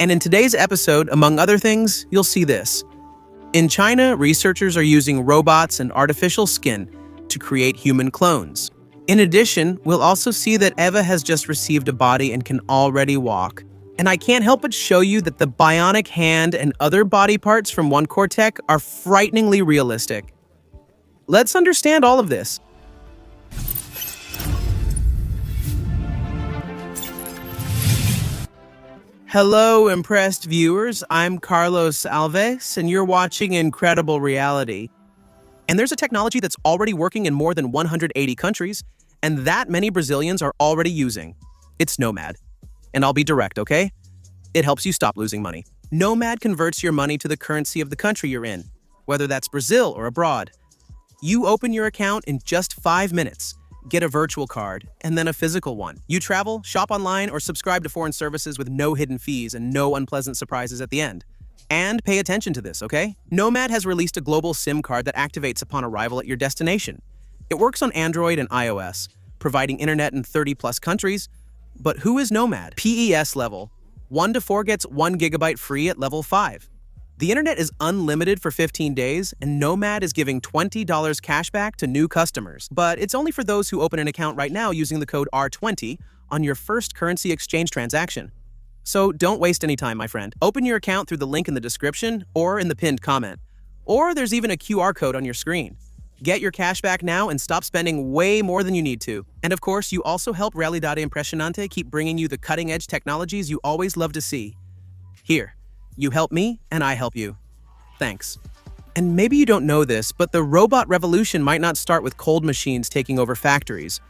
And in today's episode, among other things, you'll see this. In China, researchers are using robots and artificial skin to create human clones. In addition, we'll also see that Eva has just received a body and can already walk. And I can't help but show you that the bionic hand and other body parts from One Core Tech are frighteningly realistic. Let's understand all of this. Hello, impressed viewers. I'm Carlos Alves, and you're watching Incredible Reality. And there's a technology that's already working in more than 180 countries, and that many Brazilians are already using. It's Nomad. And I'll be direct, okay? It helps you stop losing money. Nomad converts your money to the currency of the country you're in, whether that's Brazil or abroad. You open your account in just 5 minutes, get a virtual card, and then a physical one. You travel, shop online, or subscribe to foreign services with no hidden fees and no unpleasant surprises at the end. And pay attention to this, okay? Nomad has released a global SIM card that activates upon arrival at your destination. It works on Android and iOS, providing internet in 30+ countries. But who is Nomad? PES level. 1 to 4 gets 1 GB free at level 5. The internet is unlimited for 15 days, and Nomad is giving $20 cashback to new customers. But it's only for those who open an account right now using the code R20 on your first currency exchange transaction. So don't waste any time, my friend. Open your account through the link in the description or in the pinned comment. Or there's even a QR code on your screen. Get your cash back now and stop spending way more than you need to. And of course, you also help Realidade Impressionante keep bringing you the cutting-edge technologies you always love to see. Here, you help me and I help you. Thanks. And maybe you don't know this, but the robot revolution might not start with cold machines taking over factories,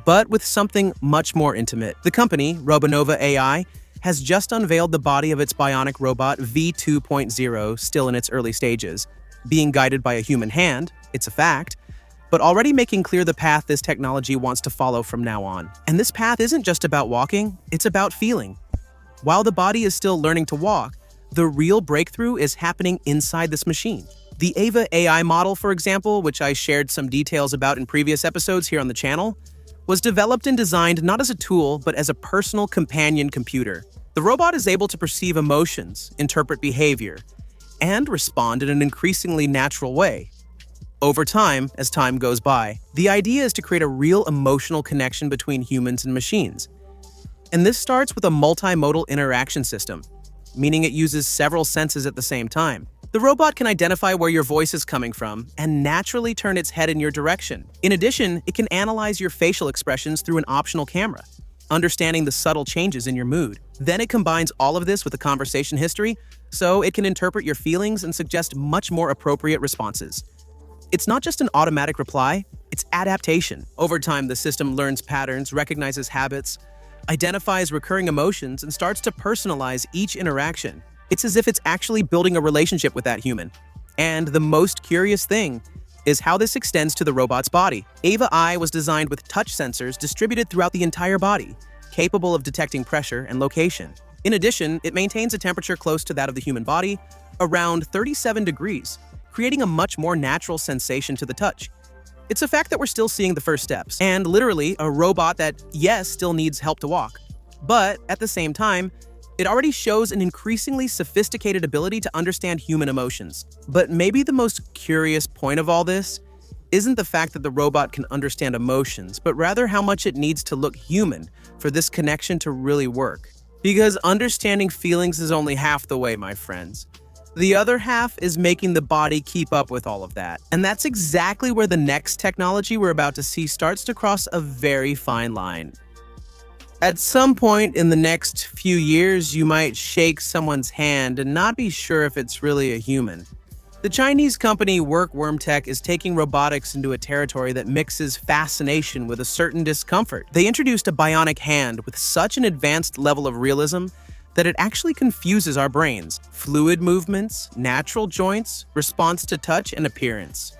but with something much more intimate. The company, Eva.i, has just unveiled the body of its bionic robot V2.0, still in its early stages. Being guided by a human hand, it's a fact, but already making clear the path this technology wants to follow from now on. And this path isn't just about walking, it's about feeling. While the body is still learning to walk, the real breakthrough is happening inside this machine. The Eva.i model, for example, which I shared some details about in previous episodes here on the channel, was developed and designed not as a tool, but as a personal companion computer. The robot is able to perceive emotions, interpret behavior, and respond in an increasingly natural way. Over time, as time goes by, the idea is to create a real emotional connection between humans and machines. And this starts with a multimodal interaction system, meaning it uses several senses at the same time. The robot can identify where your voice is coming from and naturally turn its head in your direction. In addition, it can analyze your facial expressions through an optional camera, understanding the subtle changes in your mood. Then it combines all of this with a conversation history, so it can interpret your feelings and suggest much more appropriate responses. It's not just an automatic reply, it's adaptation. Over time, the system learns patterns, recognizes habits, identifies recurring emotions, and starts to personalize each interaction. It's as if it's actually building a relationship with that human. And the most curious thing is how this extends to the robot's body. Eva.i was designed with touch sensors distributed throughout the entire body, capable of detecting pressure and location. In addition, it maintains a temperature close to that of the human body, around 37 degrees, creating a much more natural sensation to the touch. It's a fact that we're still seeing the first steps, and literally a robot that, yes, still needs help to walk. But at the same time, it already shows an increasingly sophisticated ability to understand human emotions. But maybe the most curious point of all this isn't the fact that the robot can understand emotions, but rather how much it needs to look human for this connection to really work. Because understanding feelings is only half the way, my friends. The other half is making the body keep up with all of that. And that's exactly where the next technology we're about to see starts to cross a very fine line. At some point in the next few years, you might shake someone's hand and not be sure if it's really a human. The Chinese company Workworm Tech is taking robotics into a territory that mixes fascination with a certain discomfort. They introduced a bionic hand with such an advanced level of realism that it actually confuses our brains. Fluid movements, natural joints, response to touch, and appearance.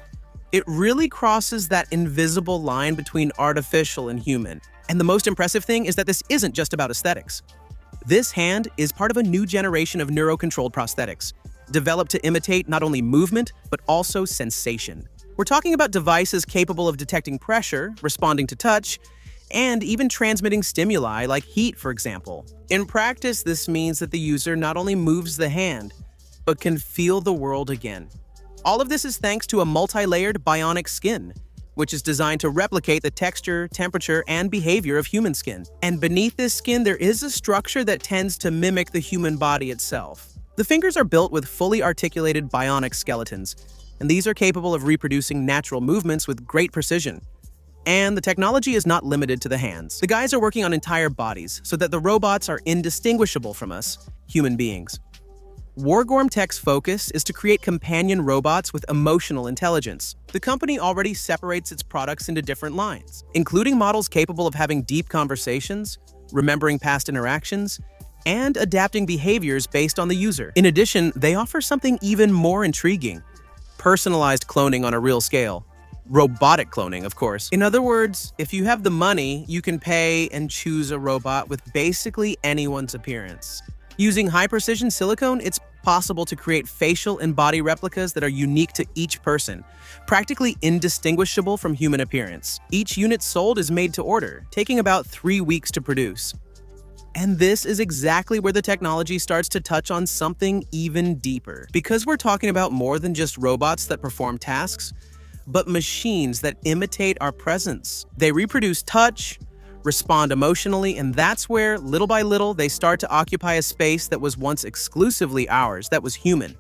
It really crosses that invisible line between artificial and human. And the most impressive thing is that this isn't just about aesthetics. This hand is part of a new generation of neuro-controlled prosthetics, developed to imitate not only movement, but also sensation. We're talking about devices capable of detecting pressure, responding to touch, and even transmitting stimuli like heat, for example. In practice, this means that the user not only moves the hand, but can feel the world again. All of this is thanks to a multi-layered bionic skin, which is designed to replicate the texture, temperature, and behavior of human skin. And beneath this skin, there is a structure that tends to mimic the human body itself. The fingers are built with fully articulated bionic skeletons, and these are capable of reproducing natural movements with great precision. And the technology is not limited to the hands. The guys are working on entire bodies so that the robots are indistinguishable from us, human beings. Wargorm Tech's focus is to create companion robots with emotional intelligence. The company already separates its products into different lines, including models capable of having deep conversations, remembering past interactions, and adapting behaviors based on the user. In addition, they offer something even more intriguing: personalized cloning on a real scale. Robotic cloning, of course. In other words, if you have the money, you can pay and choose a robot with basically anyone's appearance. Using high-precision silicone, it's possible to create facial and body replicas that are unique to each person, practically indistinguishable from human appearance. Each unit sold is made to order, taking about 3 weeks to produce. And this is exactly where the technology starts to touch on something even deeper. Because we're talking about more than just robots that perform tasks, but machines that imitate our presence. They reproduce touch, respond emotionally, and that's where, little by little, they start to occupy a space that was once exclusively ours, that was human.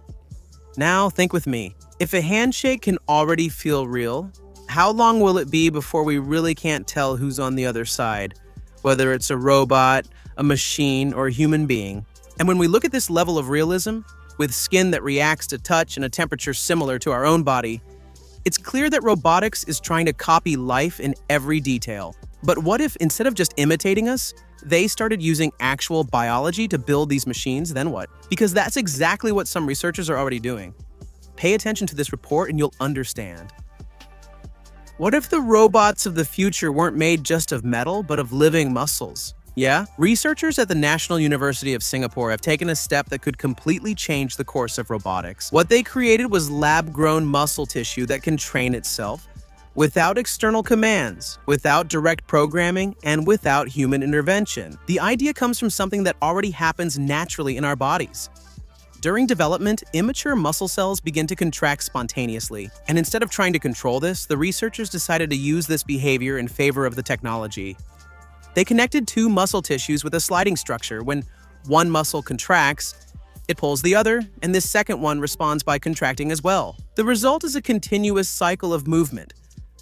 Now, think with me. If a handshake can already feel real, how long will it be before we really can't tell who's on the other side, whether it's a robot, a machine, or a human being? And when we look at this level of realism, with skin that reacts to touch and a temperature similar to our own body, it's clear that robotics is trying to copy life in every detail. But what if, instead of just imitating us, they started using actual biology to build these machines? Then what? Because that's exactly what some researchers are already doing. Pay attention to this report and you'll understand. What if the robots of the future weren't made just of metal, but of living muscles? Yeah? Researchers at the National University of Singapore have taken a step that could completely change the course of robotics. What they created was lab-grown muscle tissue that can train itself, without external commands, without direct programming, and without human intervention. The idea comes from something that already happens naturally in our bodies. During development, immature muscle cells begin to contract spontaneously, and instead of trying to control this, the researchers decided to use this behavior in favor of the technology. They connected two muscle tissues with a sliding structure. When one muscle contracts, it pulls the other, and this second one responds by contracting as well. The result is a continuous cycle of movement,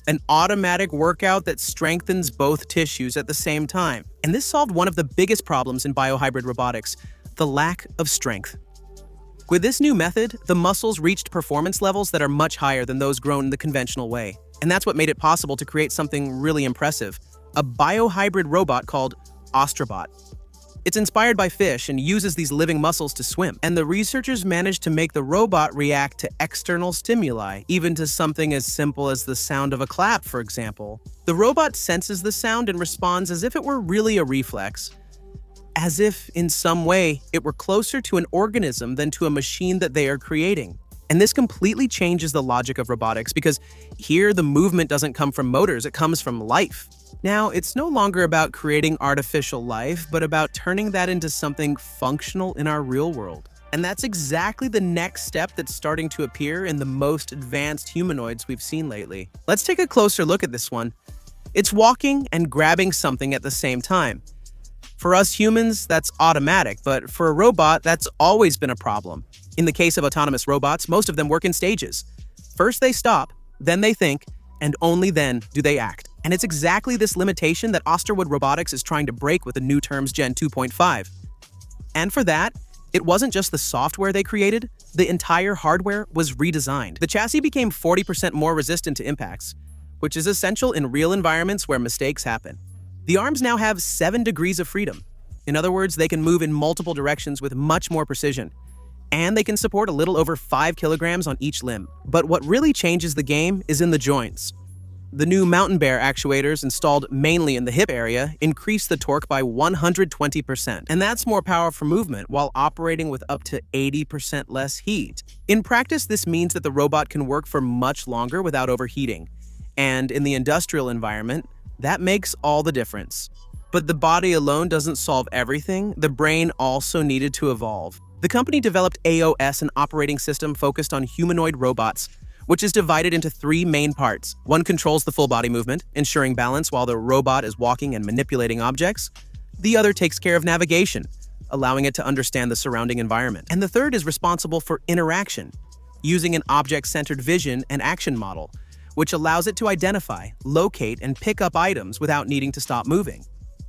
an automatic workout that strengthens both tissues at the same time. And this solved one of the biggest problems in biohybrid robotics: the lack of strength. With this new method, the muscles reached performance levels that are much higher than those grown the conventional way. And that's what made it possible to create something really impressive: a biohybrid robot called Ostrobot. It's inspired by fish and uses these living muscles to swim. And the researchers managed to make the robot react to external stimuli, even to something as simple as the sound of a clap, for example. The robot senses the sound and responds as if it were really a reflex, as if, in some way, it were closer to an organism than to a machine that they are creating. And this completely changes the logic of robotics, because here the movement doesn't come from motors, it comes from life. Now, it's no longer about creating artificial life, but about turning that into something functional in our real world. And that's exactly the next step that's starting to appear in the most advanced humanoids we've seen lately. Let's take a closer look at this one. It's walking and grabbing something at the same time. For us humans, that's automatic, but for a robot, that's always been a problem. In the case of autonomous robots, most of them work in stages. First they stop, then they think, and only then do they act. And it's exactly this limitation that Osterwood Robotics is trying to break with the new terms Gen 2.5. And for that, it wasn't just the software they created, the entire hardware was redesigned. The chassis became 40% more resistant to impacts, which is essential in real environments where mistakes happen. The arms now have 7 degrees of freedom. In other words, they can move in multiple directions with much more precision. And they can support a little over 5 kilograms on each limb. But what really changes the game is in the joints. The new Mountain Bear actuators, installed mainly in the hip area, increase the torque by 120%. And that's more power for movement while operating with up to 80% less heat. In practice, this means that the robot can work for much longer without overheating. And in the industrial environment, That makes all the difference. But the body alone doesn't solve everything. The brain also needed to evolve. The company developed AOS, an operating system focused on humanoid robots, which is divided into three main parts. One controls the full body movement, ensuring balance while the robot is walking and manipulating objects. The other takes care of navigation, allowing it to understand the surrounding environment. And the third is responsible for interaction, using an object-centered vision and action model, which allows it to identify, locate, and pick up items without needing to stop moving.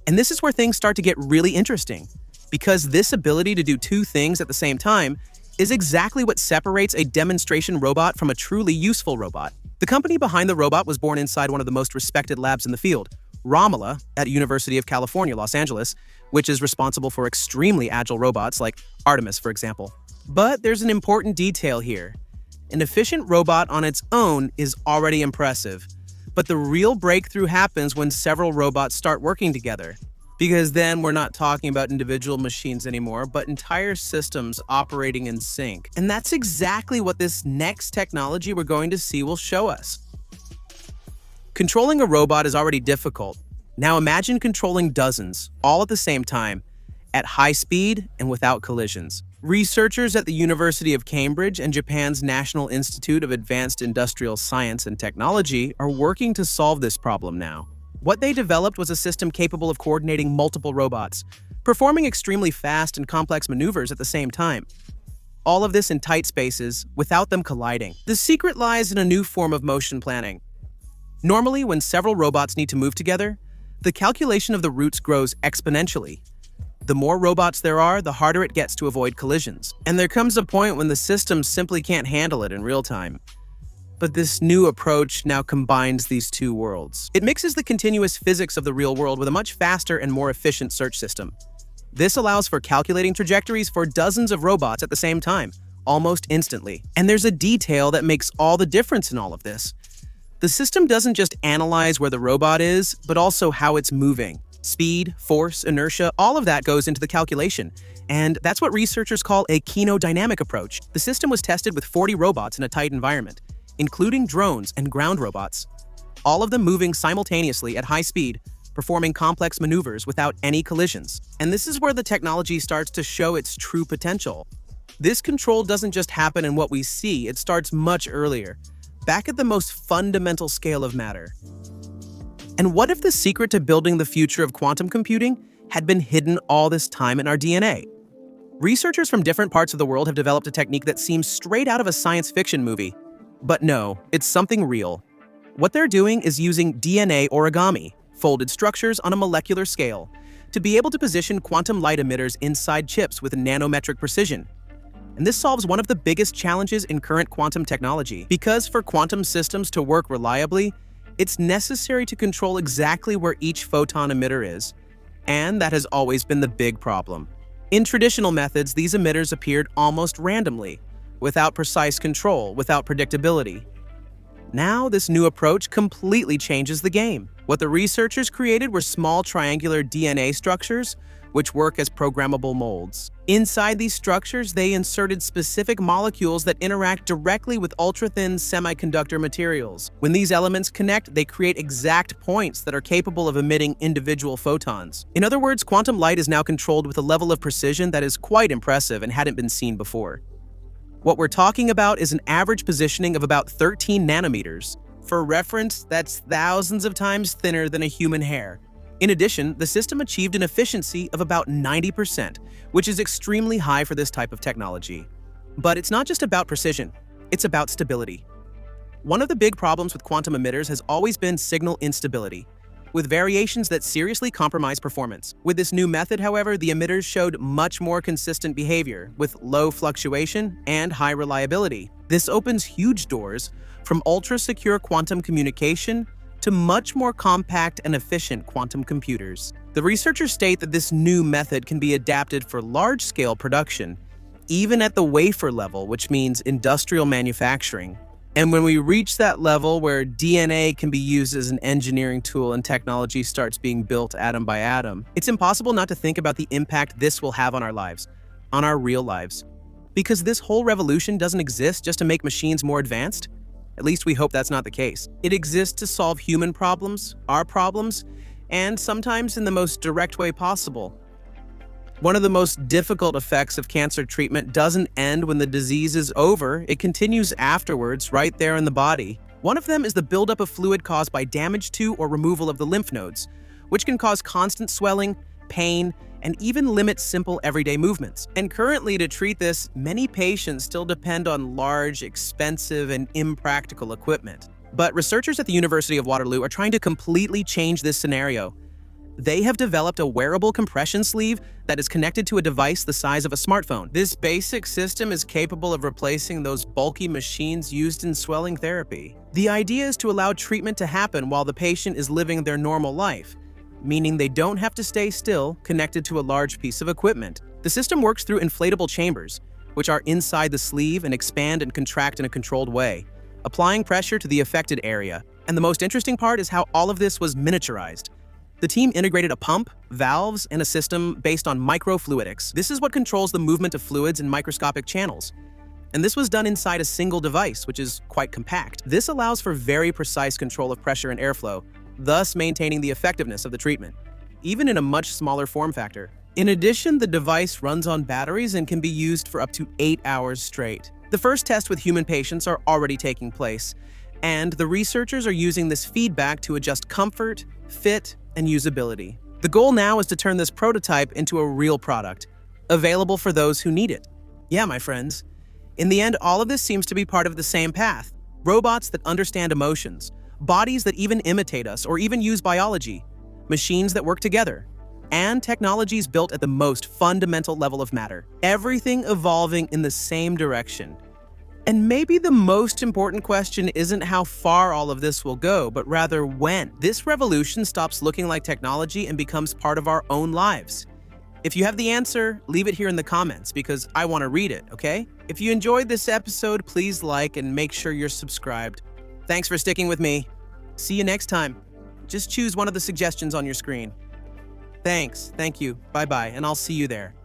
And this is where things start to get really interesting, because this ability to do two things at the same time is exactly what separates a demonstration robot from a truly useful robot. The company behind the robot was born inside one of the most respected labs in the field, Romola, at University of California, Los Angeles, which is responsible for extremely agile robots like Artemis, for example. But there's an important detail here. An efficient robot on its own is already impressive, but the real breakthrough happens when several robots start working together. Because then we're not talking about individual machines anymore, but entire systems operating in sync. And that's exactly what this next technology we're going to see will show us. Controlling a robot is already difficult. Now imagine controlling dozens, all at the same time, at high speed and without collisions. Researchers at the University of Cambridge and Japan's National Institute of Advanced Industrial Science and Technology are working to solve this problem now. What they developed was a system capable of coordinating multiple robots, performing extremely fast and complex maneuvers at the same time. All of this in tight spaces, without them colliding. The secret lies in a new form of motion planning. Normally, when several robots need to move together, the calculation of the routes grows exponentially. The more robots there are, the harder it gets to avoid collisions. And there comes a point when the system simply can't handle it in real time. But this new approach now combines these two worlds. It mixes the continuous physics of the real world with a much faster and more efficient search system. This allows for calculating trajectories for dozens of robots at the same time, almost instantly. And there's a detail that makes all the difference in all of this. The system doesn't just analyze where the robot is, but also how it's moving. Speed, force, inertia, all of that goes into the calculation. And that's what researchers call a kinodynamic approach. The system was tested with 40 robots in a tight environment, including drones and ground robots, all of them moving simultaneously at high speed, performing complex maneuvers without any collisions. And this is where the technology starts to show its true potential. This control doesn't just happen in what we see, it starts much earlier, back at the most fundamental scale of matter. And what if the secret to building the future of quantum computing had been hidden all this time in our DNA? Researchers from different parts of the world have developed a technique that seems straight out of a science fiction movie. But no, it's something real. What they're doing is using DNA origami, folded structures on a molecular scale, to be able to position quantum light emitters inside chips with nanometric precision. And this solves one of the biggest challenges in current quantum technology, because for quantum systems to work reliably, it's necessary to control exactly where each photon emitter is. And that has always been the big problem. In traditional methods, these emitters appeared almost randomly, without precise control, without predictability. Now, this new approach completely changes the game. What the researchers created were small triangular DNA structures, which work as programmable molds. Inside these structures, they inserted specific molecules that interact directly with ultra-thin semiconductor materials. When these elements connect, they create exact points that are capable of emitting individual photons. In other words, quantum light is now controlled with a level of precision that is quite impressive and hadn't been seen before. What we're talking about is an average positioning of about 13 nanometers. For reference, that's thousands of times thinner than a human hair. In addition, the system achieved an efficiency of about 90%, which is extremely high for this type of technology. But it's not just about precision, it's about stability. One of the big problems with quantum emitters has always been signal instability, with variations that seriously compromise performance. With this new method, however, the emitters showed much more consistent behavior, with low fluctuation and high reliability. This opens huge doors from ultra-secure quantum communication to much more compact and efficient quantum computers. The researchers state that this new method can be adapted for large-scale production, even at the wafer level, which means industrial manufacturing. And when we reach that level where DNA can be used as an engineering tool and technology starts being built atom by atom, it's impossible not to think about the impact this will have on our lives, on our real lives. Because this whole revolution doesn't exist just to make machines more advanced. At least we hope that's not the case. It exists to solve human problems, our problems, and sometimes in the most direct way possible. One of the most difficult effects of cancer treatment doesn't end when the disease is over, it continues afterwards, right there in the body. One of them is the buildup of fluid caused by damage to or removal of the lymph nodes, which can cause constant swelling, pain, and even limit simple everyday movements. And currently, to treat this, many patients still depend on large, expensive, and impractical equipment. But researchers at the University of Waterloo are trying to completely change this scenario. They have developed a wearable compression sleeve that is connected to a device the size of a smartphone. This basic system is capable of replacing those bulky machines used in swelling therapy. The idea is to allow treatment to happen while the patient is living their normal life, meaning they don't have to stay still, connected to a large piece of equipment. The system works through inflatable chambers, which are inside the sleeve and expand and contract in a controlled way, applying pressure to the affected area. And the most interesting part is how all of this was miniaturized. The team integrated a pump, valves, and a system based on microfluidics. This is what controls the movement of fluids in microscopic channels. And this was done inside a single device, which is quite compact. This allows for very precise control of pressure and airflow, thus maintaining the effectiveness of the treatment, even in a much smaller form factor. In addition, the device runs on batteries and can be used for up to 8 hours straight. The first tests with human patients are already taking place, and the researchers are using this feedback to adjust comfort, fit, and usability. The goal now is to turn this prototype into a real product, available for those who need it. Yeah, my friends. In the end, all of this seems to be part of the same path. Robots that understand emotions, bodies that even imitate us or even use biology, machines that work together, and technologies built at the most fundamental level of matter. Everything evolving in the same direction. And maybe the most important question isn't how far all of this will go, but rather when. This revolution stops looking like technology and becomes part of our own lives. If you have the answer, leave it here in the comments because I want to read it, okay? If you enjoyed this episode, please like and make sure you're subscribed. Thanks for sticking with me. See you next time. Just choose one of the suggestions on your screen. Thanks, thank you, bye-bye, and I'll see you there.